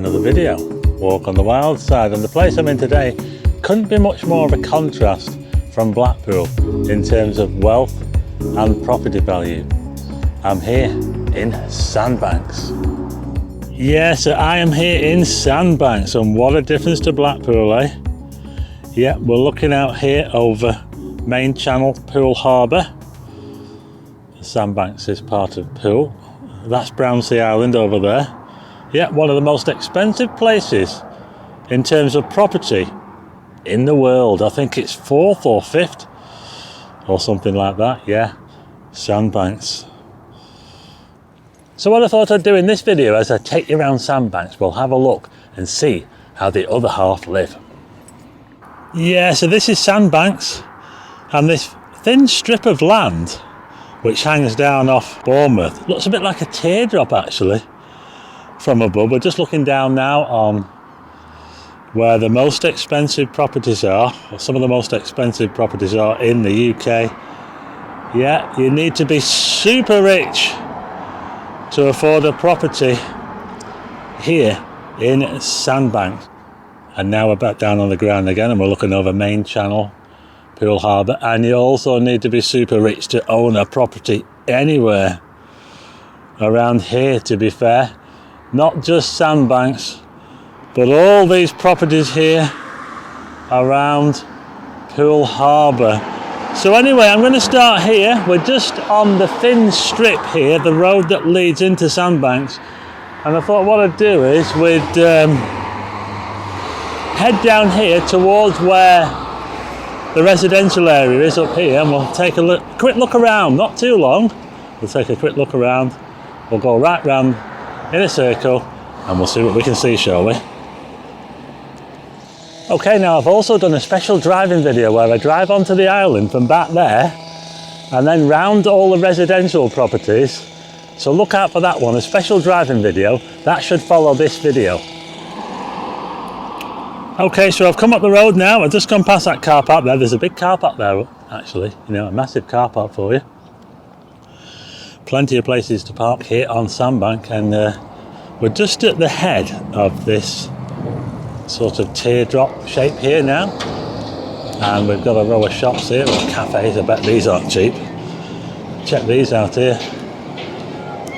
another video, Walk on the Wild Side, and the place I'm in today couldn't be much more of a contrast from Blackpool in terms of wealth and property value. I'm here in Sandbanks. Yes, I am here in Sandbanks, and what a difference to Blackpool, eh? Yeah, we're looking out here over main channel, Poole Harbour. Sandbanks is part of Poole. That's Brownsea Island over there. Yeah, one of the most expensive places in terms of property in the world. I think it's 4th or 5th or something like that. Yeah, Sandbanks. So what I thought I'd do in this video as I take you around Sandbanks, we'll have a look and see how the other half live. Yeah, so this is Sandbanks, and this thin strip of land which hangs down off Bournemouth looks a bit like a teardrop actually from above. We're just looking down now on where the most expensive properties are, or some of the most expensive properties are in the UK. Yeah, you need to be super rich to afford a property here in Sandbanks. And now we're back down on the ground again, and we're looking over main channel, Poole Harbour, and you also need to be super rich to own a property anywhere around here, to be fair. Not just Sandbanks, but all these properties here around Poole Harbour. So anyway, I'm going to start here. We're just on the thin strip here, the road that leads into Sandbanks, and I thought what I'd do is we'd head down here towards where the residential area is up here, and we'll take a quick look around, not too long. We'll take a quick look around, we'll go right round in a circle, and we'll see what we can see, shall we? Okay, now I've also done a special driving video where I drive onto the island from back there and then round all the residential properties. So look out for that one, a special driving video. That should follow this video. Okay, so I've come up the road now. I've just gone past that car park there. There's a big car park there, actually. You know, a massive car park for you. Plenty of places to park here on Sandbank, and we're just at the head of this sort of teardrop shape here now. And we've got a row of shops here, or cafes. I bet these aren't cheap. Check these out here.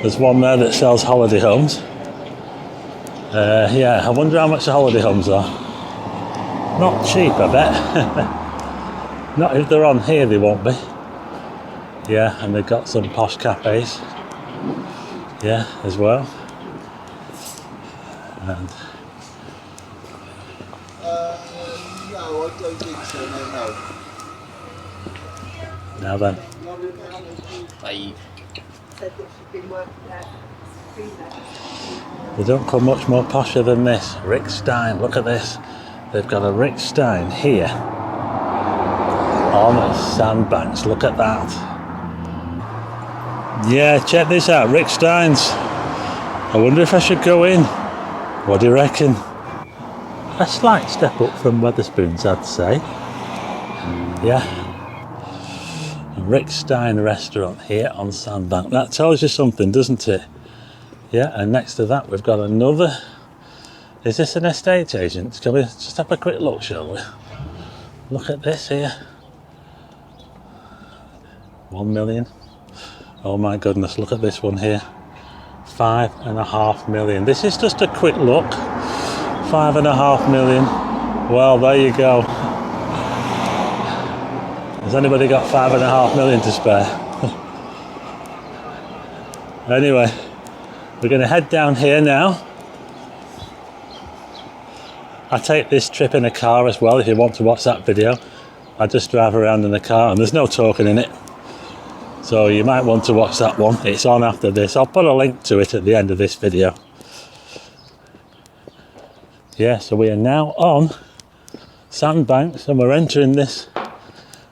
There's one there that sells holiday homes. Yeah, I wonder how much the holiday homes are. Not cheap, I bet. Not if they're on here, they won't be. Yeah, and they've got some posh cafes. Yeah, as well. And no, I don't think so, no. Now then. They don't come much more posher than this. Rick Stein, look at this. They've got a Rick Stein here on Sandbanks. Look at that. Yeah, check this out, Rick Stein's. I wonder if I should go in. What do you reckon? A slight step up from Wetherspoons, I'd say. Yeah. Rick Stein restaurant here on Sandbank. That tells you something, doesn't it? Yeah, and next to that we've got another. Is this an estate agent? Can we just have a quick look, shall we? Look at this here. 1 million. Oh my goodness, look at this one here. 5.5 million. This is just a quick look. 5.5 million. Well, there you go. Has anybody got 5.5 million to spare? Anyway, we're going to head down here now. I take this trip in a car as well if you want to watch that video. I just drive around in the car and there's no talking in it. So you might want to watch that one. It's on after this. I'll put a link to it at the end of this video. Yeah, so we are now on Sandbanks and we're entering this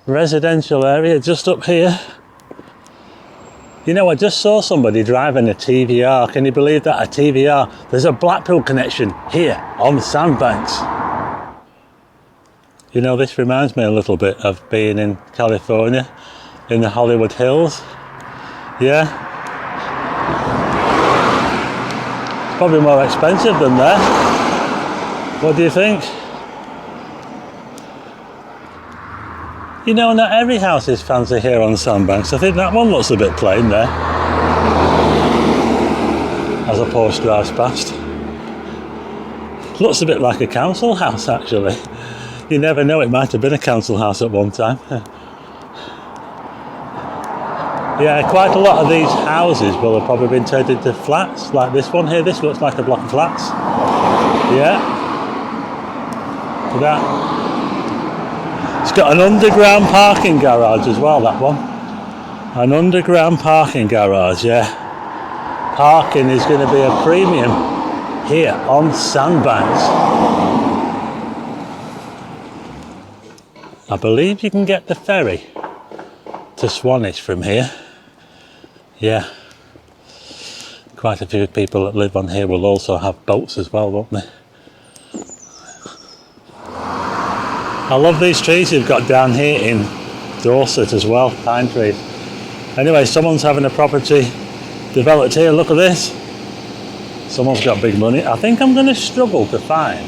residential area just up here. You know, I just saw somebody driving a TVR. Can you believe that? A TVR. There's a Blackpool connection here on Sandbanks. You know, this reminds me a little bit of being in California, in the Hollywood Hills. Yeah. probably more expensive than there. What do you think? You know, not every house is fancy here on Sandbanks. I think that one looks a bit plain there, as a Porsche drives past. Looks a bit like a council house, actually. You never know, it might have been a council house at one time. Yeah, quite a lot of these houses will have probably been turned into flats, like this one here. This looks like a block of flats. Yeah. Look at that. It's got an underground parking garage as well, that one. An underground parking garage, yeah. Parking is going to be a premium here on Sandbanks. I believe you can get the ferry to Swanage from here. Yeah. Quite a few people that live on here will also have boats as well, won't they? I love these trees you've got down here in Dorset as well, pine trees. Anyway, someone's having a property developed here. Look at this. Someone's got big money. I think I'm going to struggle to find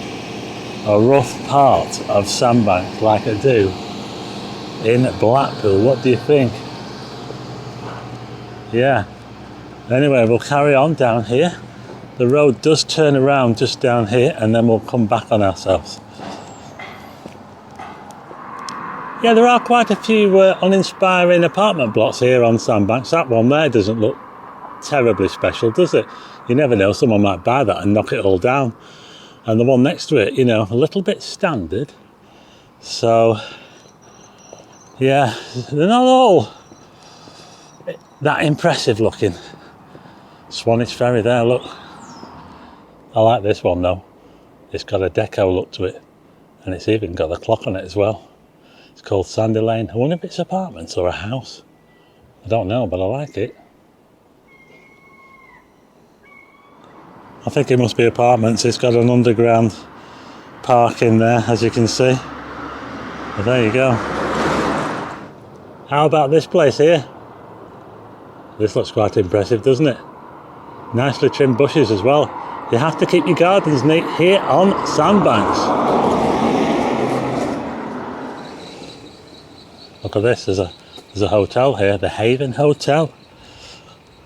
a rough part of Sandbanks like I do in Blackpool. What do you think? Yeah. Anyway, we'll carry on down here. The road does turn around just down here and then we'll come back on ourselves. Yeah, there are quite a few uninspiring apartment blocks here on Sandbanks. That one there doesn't look terribly special, does it? You never know, someone might buy that and knock it all down. And the one next to it, you know, a little bit standard. So, yeah, they're not all that impressive looking. Swanage Ferry there, look. I like this one though. It's got a deco look to it. And it's even got a clock on it as well. It's called Sandy Lane. I wonder if it's apartments or a house. I don't know, but I like it. I think it must be apartments. It's got an underground park in there, as you can see. But there you go. How about this place here? This looks quite impressive, doesn't it? Nicely trimmed bushes as well. You have to keep your gardens neat here on Sandbanks. Look at this, there's a hotel here, the Haven Hotel,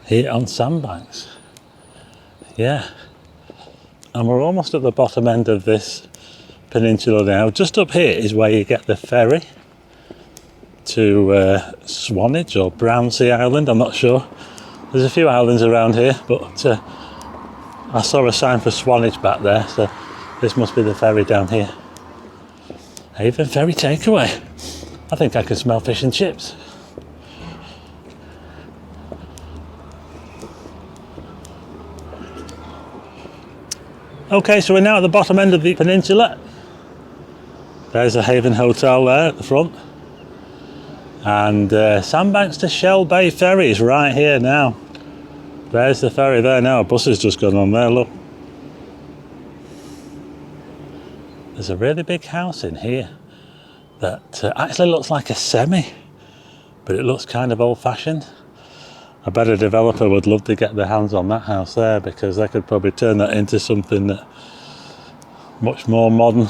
here on Sandbanks. Yeah, and we're almost at the bottom end of this peninsula now. Just up here is where you get the ferry to Swanage or Brownsea Island, I'm not sure. There's a few islands around here, but I saw a sign for Swanage back there, so this must be the ferry down here. Haven Ferry Takeaway. I think I can smell fish and chips. Okay, so we're now at the bottom end of the peninsula. There's the Haven Hotel there at the front. And Sandbanks to Shell Bay Ferry is right here now. There's the ferry there now. A bus has just gone on there, look. There's a really big house in here that actually looks like a semi, but it looks kind of old-fashioned. I bet a developer would love to get their hands on that house there, because they could probably turn that into something that much more modern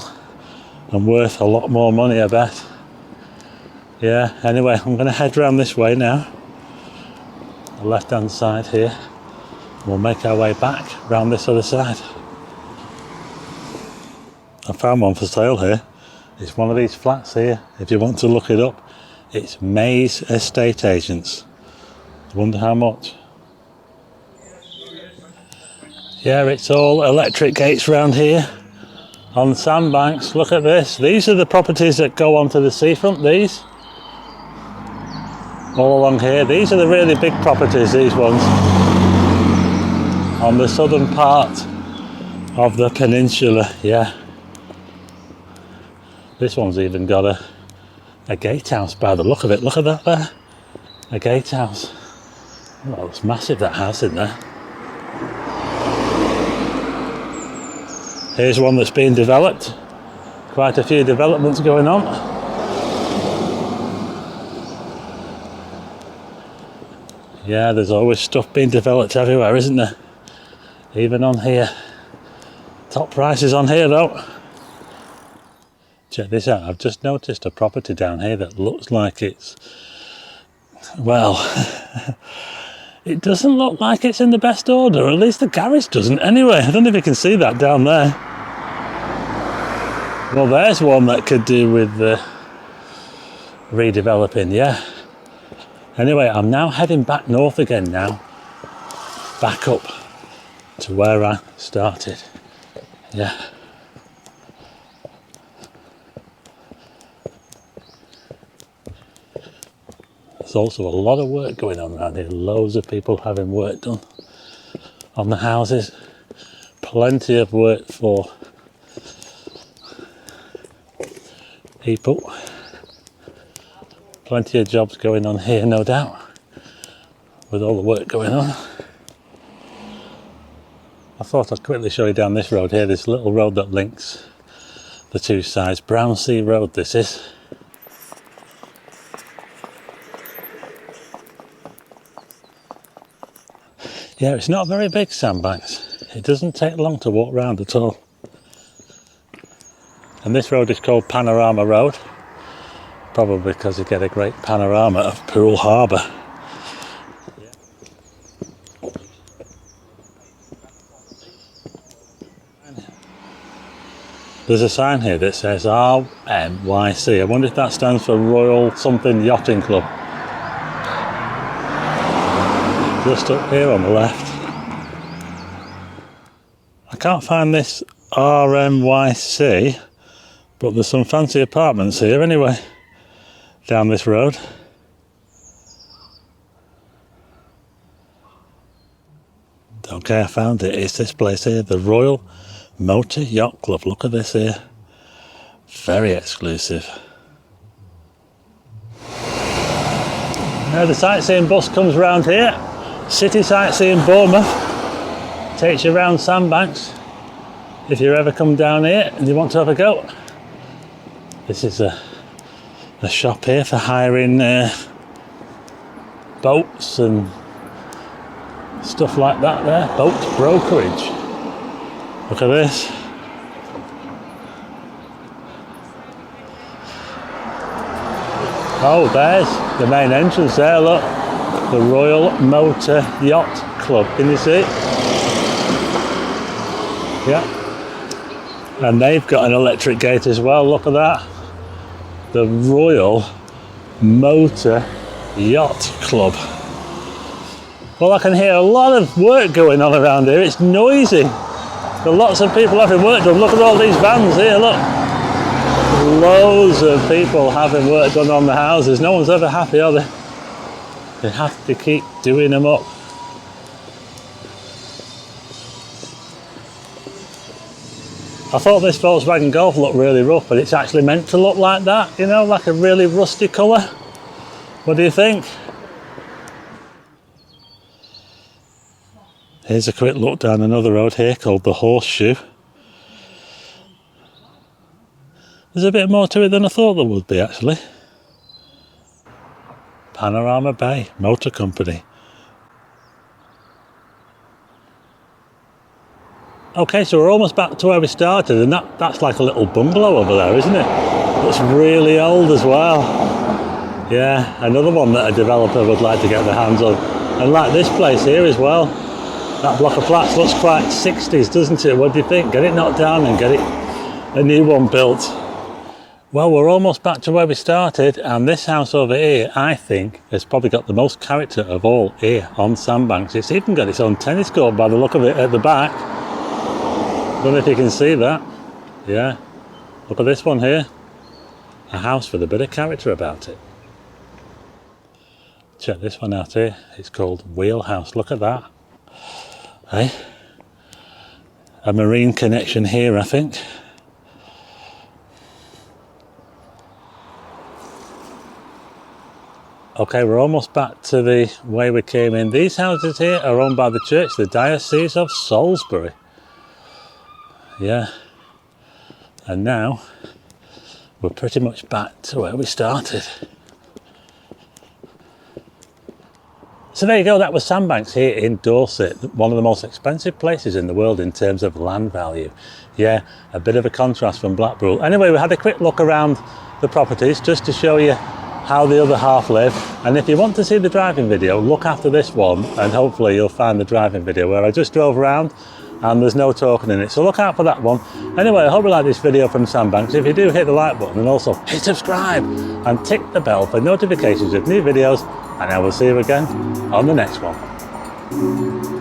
and worth a lot more money, I bet. Yeah, anyway, I'm going to head round this way now, the left-hand side here. We'll make our way back round this other side. I found one for sale here. It's one of these flats here. If you want to look it up, it's Mays Estate Agents. I wonder how much. Yeah, it's all electric gates around here on Sandbanks. Look at this. These are the properties that go onto the seafront, these. All along here. These are the really big properties, these ones. On the southern part of the peninsula, yeah. This one's even got a gatehouse by the look of it. Look at that there. A gatehouse. Oh, that looks massive, that house in there. Here's one that's being developed. Quite a few developments going on. Yeah, there's always stuff being developed everywhere, isn't there? Even on here. Top prices on here though. Check this out, I've just noticed a property down here that looks like it's, well, it doesn't look like it's in the best order, or at least the garage doesn't anyway. I don't know if you can see that down there. Well, there's one that could do with redeveloping, yeah. Anyway, I'm now heading back north again now. Back up to where I started, yeah. There's also a lot of work going on around here. Loads of people having work done on the houses. Plenty of work for people. Plenty of jobs going on here, no doubt, with all the work going on. I thought I'd quickly show you down this road here, this little road that links the two sides. Brownsea Road this is. Yeah, it's not very big, Sandbanks. It doesn't take long to walk round at all. And this road is called Panorama Road, probably because you get a great panorama of Poole Harbour. There's a sign here that says RMYC. I wonder if that stands for Royal Something Yachting Club. Just up here on the left. I can't find this RMYC, but there's some fancy apartments here anyway, down this road. Okay, I found it. It's this place here, the Royal Motor Yacht Club. Look at this here. Very exclusive. Now the sightseeing bus comes round here. City sightseeing Bournemouth. Takes you around Sandbanks. If you ever come down here and you want to have a go. This is a shop here for hiring boats and stuff like that there. Boat brokerage. Look at this. Oh, there's the main entrance there, look. The Royal Motor Yacht Club. Can you see? Yeah. And they've got an electric gate as well, look at that. The Royal Motor Yacht Club. Well, I can hear a lot of work going on around here. It's noisy. There are lots of people having work done. Look at all these vans here, look. Loads of people having work done on the houses. No one's ever happy, are they? They have to keep doing them up. I thought this Volkswagen Golf looked really rough, but it's actually meant to look like that, you know, like a really rusty colour. What do you think? Here's a quick look down another road here called the Horseshoe. There's a bit more to it than I thought there would be, actually. Panorama Bay Motor Company. Okay, so we're almost back to where we started, and that's like a little bungalow over there, isn't it? It's really old as well. Yeah, another one that a developer would like to get their hands on. And like this place here as well. That block of flats looks quite 60s, doesn't it? What do you think? Get it knocked down and get it a new one built. Well, we're almost back to where we started, and this house over here, I think, has probably got the most character of all here on Sandbanks. It's even got its own tennis court by the look of it at the back. Don't know if you can see that. Yeah, look at this one here. A house with a bit of character about it. Check this one out here. It's called Wheelhouse. Look at that. Hey, a marine connection here, I think. Okay, we're almost back to the way we came in. These houses here are owned by the church, the Diocese of Salisbury. Yeah. And now we're pretty much back to where we started. So there you go, that was Sandbanks here in Dorset, one of the most expensive places in the world in terms of land value. Yeah, a bit of a contrast from Blackpool. Anyway, we had a quick look around the properties just to show you how the other half live. And if you want to see the driving video, look after this one and hopefully you'll find the driving video where I just drove around and there's no talking in it. So look out for that one. Anyway, I hope you like this video from Sandbanks. If you do, hit the like button and also hit subscribe and tick the bell for notifications of new videos. And I will see you again on the next one.